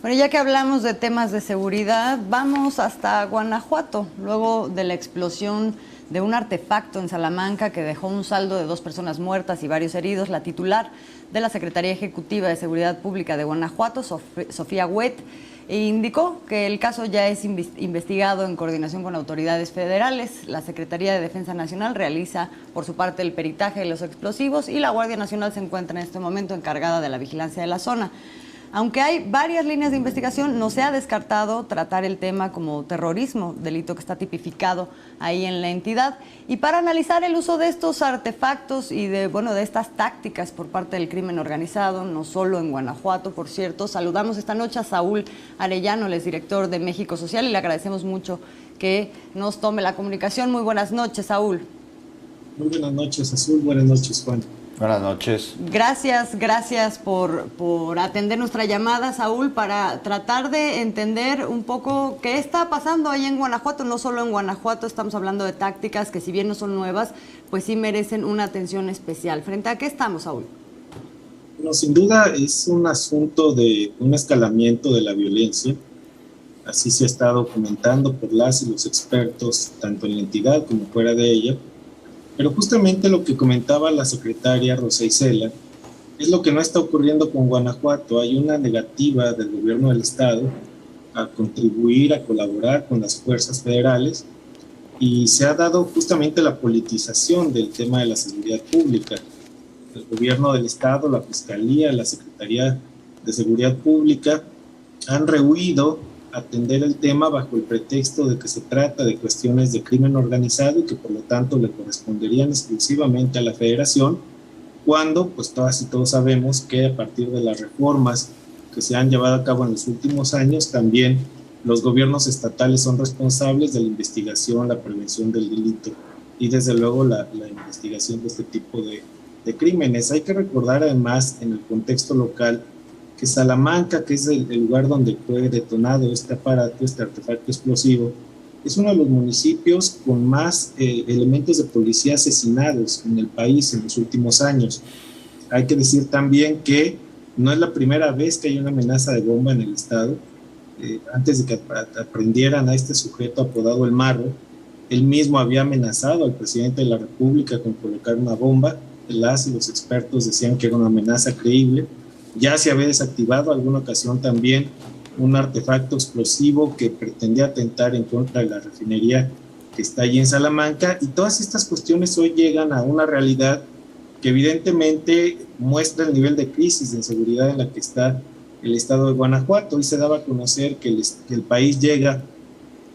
Bueno, ya que hablamos de temas de seguridad, vamos hasta Guanajuato, luego de la explosión de un artefacto en Salamanca que dejó un saldo de 2 personas muertas y varios heridos. La titular de la Secretaría Ejecutiva de Seguridad Pública de Guanajuato, Sofía Huet, indicó que el caso ya es investigado en coordinación con autoridades federales. La Secretaría de Defensa Nacional realiza por su parte el peritaje de los explosivos y la Guardia Nacional se encuentra en este momento encargada de la vigilancia de la zona. Aunque hay varias líneas de investigación, no se ha descartado tratar el tema como terrorismo, delito que está tipificado ahí en la entidad. Y para analizar el uso de estos artefactos y de estas tácticas por parte del crimen organizado, no solo en Guanajuato, por cierto, saludamos esta noche a Saúl Arellano, él es director de México Social, y le agradecemos mucho que nos tome la comunicación. Muy buenas noches, Saúl. Muy buenas noches, Azul. Buenas noches, Juan. Buenas noches. Gracias por atender nuestra llamada, Saúl, para tratar de entender un poco qué está pasando ahí en Guanajuato. No solo en Guanajuato, estamos hablando de tácticas que, si bien no son nuevas, pues sí merecen una atención especial. ¿Frente a qué estamos, Saúl? Bueno, sin duda es un asunto de un escalamiento de la violencia. Así se ha estado comentando por las y los expertos, tanto en la entidad como fuera de ella. Pero justamente lo que comentaba la secretaria Rosa Isela es lo que no está ocurriendo con Guanajuato. Hay una negativa del gobierno del estado a contribuir, a colaborar con las fuerzas federales, y se ha dado justamente la politización del tema de la seguridad pública. El gobierno del estado, la fiscalía, la Secretaría de Seguridad Pública han rehuido atender el tema bajo el pretexto de que se trata de cuestiones de crimen organizado y que por lo tanto le corresponderían exclusivamente a la federación, cuando pues todas y todos sabemos que a partir de las reformas que se han llevado a cabo en los últimos años, también los gobiernos estatales son responsables de la investigación, la prevención del delito y desde luego la investigación de este tipo de crímenes. Hay que recordar además en el contexto local que Salamanca, que es el lugar donde fue detonado este aparato, este artefacto explosivo, es uno de los municipios con más elementos de policía asesinados en el país en los últimos años. Hay que decir también que no es la primera vez que hay una amenaza de bomba en el estado. Antes de que aprendieran a este sujeto apodado El Marro, él mismo había amenazado al presidente de la República con colocar una bomba. Las y los expertos decían que era una amenaza creíble. Ya se había desactivado alguna ocasión también un artefacto explosivo que pretendía atentar en contra de la refinería que está allí en Salamanca, y todas estas cuestiones hoy llegan a una realidad que evidentemente muestra el nivel de crisis de inseguridad en la que está el estado de Guanajuato. Hoy se daba a conocer que el país llega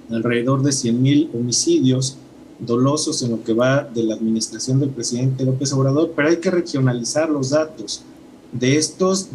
alrededor de 100,000 homicidios dolosos en lo que va de la administración del presidente López Obrador, pero hay que regionalizar los datos. De estos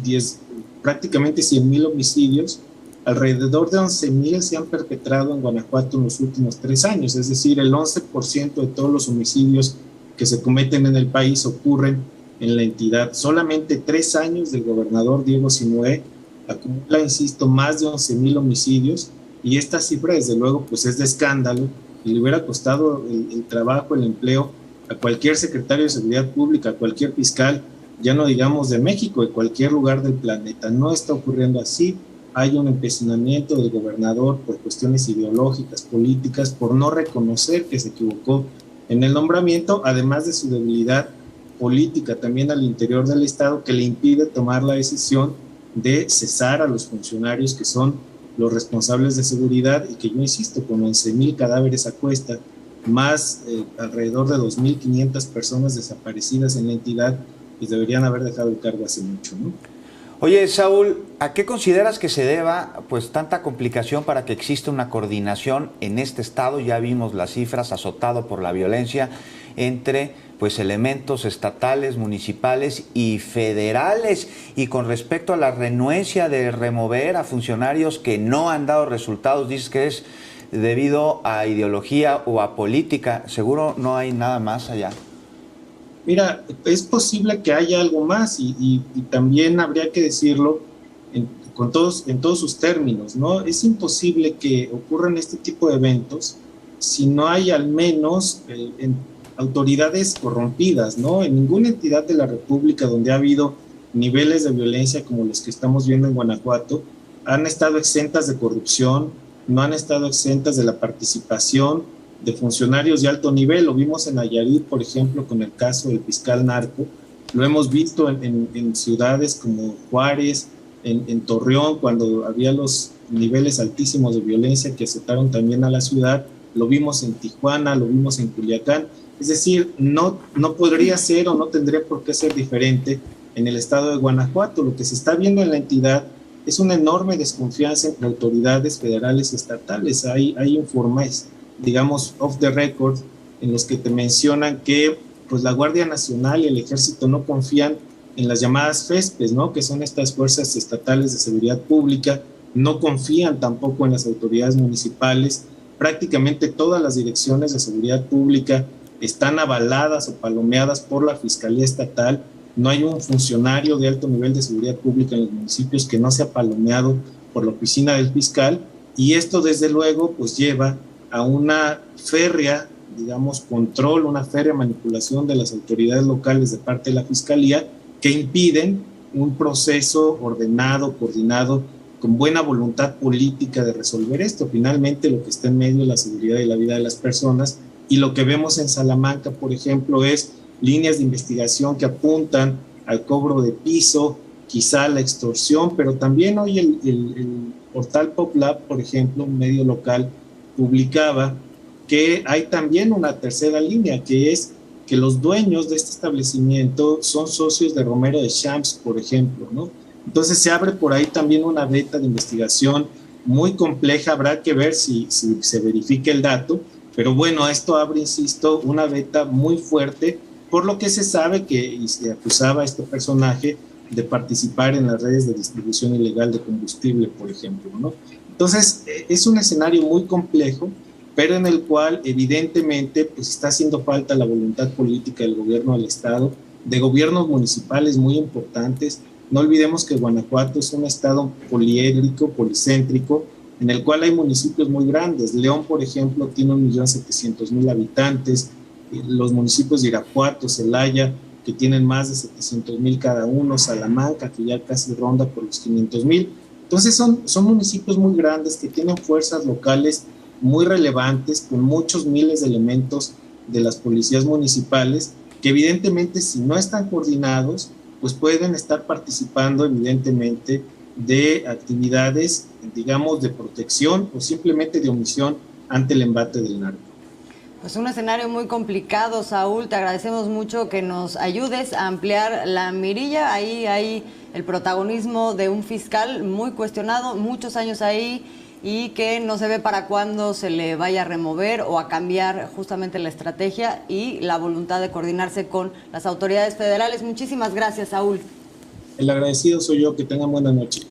prácticamente 100,000 homicidios, alrededor de 11,000 se han perpetrado en Guanajuato en los últimos 3 años, es decir, el 11% de todos los homicidios que se cometen en el país ocurren en la entidad. Solamente 3 años del gobernador Diego Sinúe acumula, insisto, más de 11,000 homicidios, y esta cifra desde luego pues es de escándalo y le hubiera costado el trabajo, el empleo a cualquier secretario de Seguridad Pública, a cualquier fiscal, ya no digamos de México, de cualquier lugar del planeta. No está ocurriendo así. Hay un empecinamiento del gobernador por cuestiones ideológicas, políticas, por no reconocer que se equivocó en el nombramiento, además de su debilidad política también al interior del estado, que le impide tomar la decisión de cesar a los funcionarios que son los responsables de seguridad, y que yo insisto, con 11,000 cadáveres a cuesta, más alrededor de 2,500 personas desaparecidas en la entidad, pues deberían haber dejado el cargo hace mucho, ¿no? Oye, Saúl, ¿a qué consideras que se deba pues tanta complicación para que exista una coordinación en este estado? Ya vimos las cifras, azotado por la violencia, entre pues elementos estatales, municipales y federales. Y con respecto a la renuencia de remover a funcionarios que no han dado resultados, dices que es debido a ideología o a política. ¿Seguro no hay nada más allá? Mira, es posible que haya algo más, y también habría que decirlo en todos sus términos, ¿no? Es imposible que ocurran este tipo de eventos si no hay al menos autoridades corrompidas, ¿no? En ninguna entidad de la República donde ha habido niveles de violencia como los que estamos viendo en Guanajuato, han estado exentas de corrupción, no han estado exentas de la participación de funcionarios de alto nivel. Lo vimos en Nayarit, por ejemplo, con el caso del fiscal narco. Lo hemos visto en ciudades como Juárez, en Torreón, cuando había los niveles altísimos de violencia que azotaron también a la ciudad. Lo vimos en Tijuana, lo vimos en Culiacán. Es decir, no podría ser o no tendría por qué ser diferente en el estado de Guanajuato. Lo que se está viendo en la entidad es una enorme desconfianza entre autoridades federales y estatales. Hay informes, digamos, off the record, en los que te mencionan que pues, la Guardia Nacional y el Ejército no confían en las llamadas FESPES, ¿no? Que son estas fuerzas estatales de seguridad pública, no confían tampoco en las autoridades municipales. Prácticamente todas las direcciones de seguridad pública están avaladas o palomeadas por la Fiscalía Estatal. No hay un funcionario de alto nivel de seguridad pública en los municipios que no sea palomeado por la oficina del fiscal, y esto desde luego pues lleva a una férrea, digamos, control, una férrea manipulación de las autoridades locales de parte de la Fiscalía, que impiden un proceso ordenado, coordinado, con buena voluntad política de resolver esto. Finalmente lo que está en medio es la seguridad y la vida de las personas, y lo que vemos en Salamanca, por ejemplo, es líneas de investigación que apuntan al cobro de piso, quizá a la extorsión, pero también hoy el portal PopLab, por ejemplo, un medio local, publicaba que hay también una tercera línea, que es que los dueños de este establecimiento son socios de Romero de Champs, por ejemplo, ¿no? Entonces se abre por ahí también una veta de investigación muy compleja. Habrá que ver si se verifica el dato, pero bueno, esto abre, insisto, una veta muy fuerte, por lo que se sabe que se acusaba a este personaje de participar en las redes de distribución ilegal de combustible, por ejemplo, ¿no? Entonces, es un escenario muy complejo, pero en el cual evidentemente pues está haciendo falta la voluntad política del gobierno del estado, de gobiernos municipales muy importantes. No olvidemos que Guanajuato es un estado poliédrico, policéntrico, en el cual hay municipios muy grandes. León, por ejemplo, tiene 1.700.000 habitantes, los municipios de Irapuato, Celaya, que tienen más de 700.000 cada uno, Salamanca, que ya casi ronda por los 500.000. Entonces son municipios muy grandes que tienen fuerzas locales muy relevantes, con muchos miles de elementos de las policías municipales, que evidentemente si no están coordinados, pues pueden estar participando evidentemente de actividades, digamos, de protección o simplemente de omisión ante el embate del narco. Pues un escenario muy complicado, Saúl. Te agradecemos mucho que nos ayudes a ampliar la mirilla. Ahí hay el protagonismo de un fiscal muy cuestionado, muchos años ahí, y que no se ve para cuándo se le vaya a remover o a cambiar justamente la estrategia y la voluntad de coordinarse con las autoridades federales. Muchísimas gracias, Saúl. El agradecido soy yo. Que tengan buena noche.